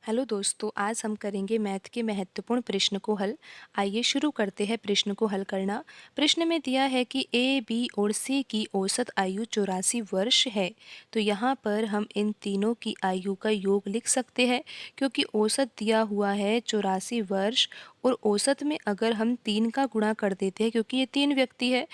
Hello दोस्तों, आज हम करेंगे मैथ के महत्वपूर्ण प्रश्न को हल। आइए शुरू करते हैं प्रश्न को हल करना। प्रश्न में दिया है कि ए, बी और सी की औसत आयु 84 वर्ष है। तो यहाँ पर हम इन तीनों की आयु का योग लिख सकते हैं, क्योंकि औसत दिया हुआ है 84 वर्ष। और औसत में अगर हम 3 का गुणा कर देते हैं, क्योंकि ये 3 व्यक्ति है,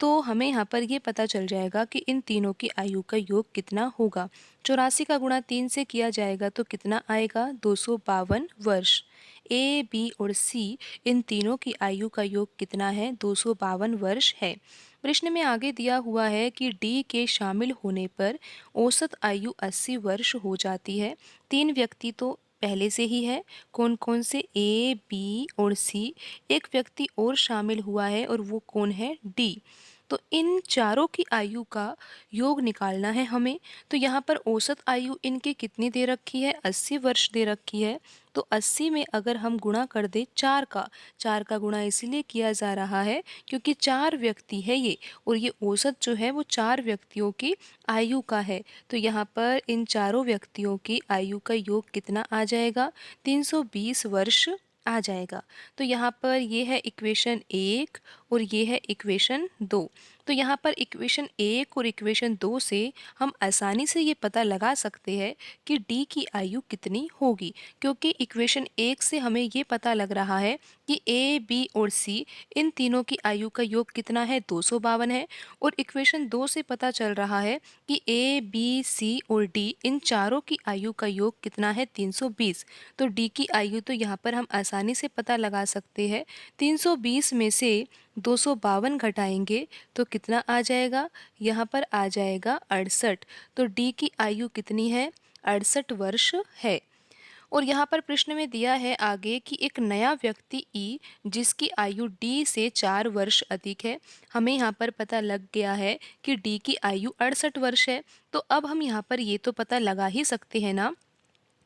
तो हमें यहाँ पर ये पता चल जाएगा कि इन तीनों की आयु का योग कितना होगा। 84 का गुणा 3 से किया जाएगा तो कितना आएगा, 252 वर्ष। ए, बी और सी इन तीनों की आयु का योग कितना है, 252 वर्ष है। प्रश्न में आगे दिया हुआ है कि डी के शामिल होने पर औसत आयु 80 वर्ष हो जाती है। 3 व्यक्ति तो पहले से ही है। कौन कौन से, ए, बी और सी। एक व्यक्ति और शामिल हुआ है और वो कौन है, डी। तो इन चारों की आयु का योग निकालना है हमें। तो यहाँ पर औसत आयु इनकी कितनी दे रखी है, 80 वर्ष दे रखी है। तो 80 में अगर हम गुणा कर दे 4 का गुणा इसीलिए किया जा रहा है क्योंकि 4 व्यक्ति है ये, और ये औसत जो है वो 4 व्यक्तियों की आयु का है। तो यहाँ पर इन चारों व्यक्तियों की आयु का योग कितना आ जाएगा, 320 वर्ष आ जाएगा। तो यहाँ पर ये है इक्वेशन 1 और ये है इक्वेशन 2। तो यहाँ पर इक्वेशन 1 और इक्वेशन 2 से हम आसानी से ये पता लगा सकते हैं कि डी की आयु कितनी होगी, क्योंकि इक्वेशन 1 से हमें ये पता लग रहा है कि ए, बी और सी इन तीनों की आयु का योग कितना है, 252 है। और इक्वेशन 2 से पता चल रहा है कि ए, बी, सी और डी इन चारों की आयु का योग कितना है, 320। तो डी की आयु तो यहाँ पर हम आसानी से पता लगा सकते हैं। 320 में से 252 घटाएंगे तो कितना आ जाएगा, यहाँ पर आ जाएगा 68। तो डी की आयु कितनी है, 68 वर्ष है। और यहाँ पर प्रश्न में दिया है आगे कि एक नया व्यक्ति ई जिसकी आयु डी से 4 वर्ष अधिक है। हमें यहाँ पर पता लग गया है कि डी की आयु 68 वर्ष है। तो अब हम यहाँ पर ये तो पता लगा ही सकते हैं ना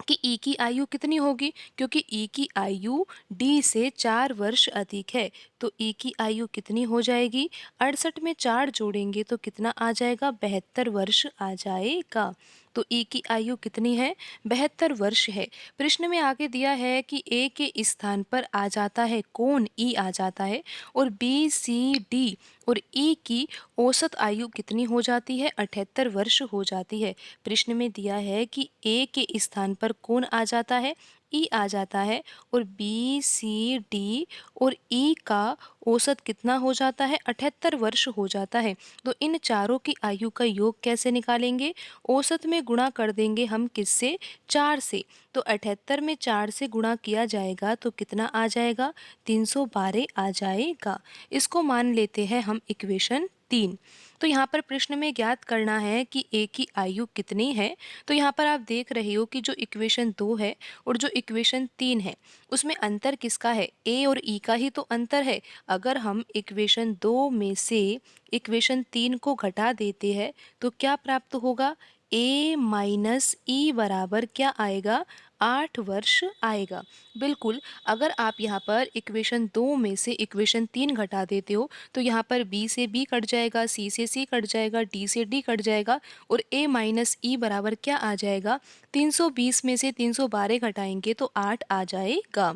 कि ई की आयु कितनी होगी, क्योंकि ई की आयु डी से 4 वर्ष अधिक है। तो ई की आयु कितनी हो जाएगी, 68 में 4 जोड़ेंगे तो कितना आ जाएगा, 72 वर्ष आ जाएगा। तो ई की आयु कितनी है, 72 वर्ष है। प्रश्न में आगे दिया है कि ए के स्थान पर आ जाता है कौन, ई आ जाता है, और बी, सी, डी और ई की औसत आयु कितनी हो जाती है, 78 वर्ष हो जाती है। प्रश्न में दिया है कि ए के स्थान पर कौन आ जाता है, ई आ जाता है, और बी, सी, डी और ई का औसत कितना हो जाता है, 78 वर्ष हो जाता है। तो इन चारों की आयु का योग कैसे निकालेंगे, औसत में गुणा कर देंगे हम किससे, 4 से। तो 78 में 4 से गुणा किया जाएगा तो कितना आ जाएगा, 312 आ जाएगा। इसको मान लेते हैं हम इक्वेशन 3। तो यहाँ पर प्रश्न में ज्ञात करना है कि ए की आयु कितनी है। तो यहाँ पर आप देख रहे हो कि जो इक्वेशन 2 है और जो इक्वेशन 3 है उसमें अंतर किसका है, ए और ई का ही तो अंतर है। अगर हम इक्वेशन 2 में से इक्वेशन 3 को घटा देते हैं तो क्या प्राप्त होगा, ए माइनस ई बराबर क्या आएगा, 8 वर्ष आएगा। बिल्कुल, अगर आप यहाँ पर इक्वेशन 2 में से इक्वेशन 3 घटा देते हो तो यहाँ पर बी से बी कट जाएगा, सी से सी कट जाएगा, डी से डी कट जाएगा, और ए माइनस ई बराबर क्या आ जाएगा, 320 में से 312 घटाएंगे तो 8 आ जाएगा।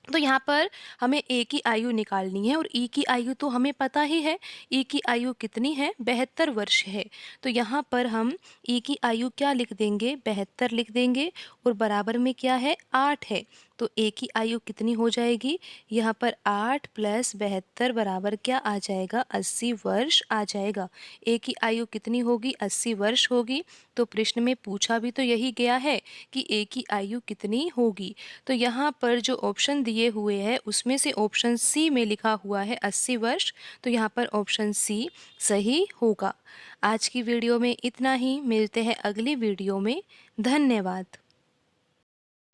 तो यहाँ पर हमें ए की आयु निकालनी है और ई की आयु तो हमें पता ही है। ई की आयु कितनी है, 72 वर्ष है। तो यहाँ पर हम ई की आयु क्या लिख देंगे, 72 लिख देंगे, और बराबर में क्या है, 8 है। तो ए की आयु कितनी हो जाएगी, यहाँ पर 8 + 72 बराबर क्या आ जाएगा, 80 वर्ष आ जाएगा। ए की आयु कितनी होगी, 80 वर्ष होगी। तो प्रश्न में पूछा भी तो यही गया है कि ए की आयु कितनी होगी। तो यहाँ पर जो ऑप्शन दिए हुए हैं उसमें से ऑप्शन सी में लिखा हुआ है 80 वर्ष। तो यहाँ पर ऑप्शन सी सही होगा। आज की वीडियो में इतना ही, मिलते हैं अगली वीडियो में। धन्यवाद।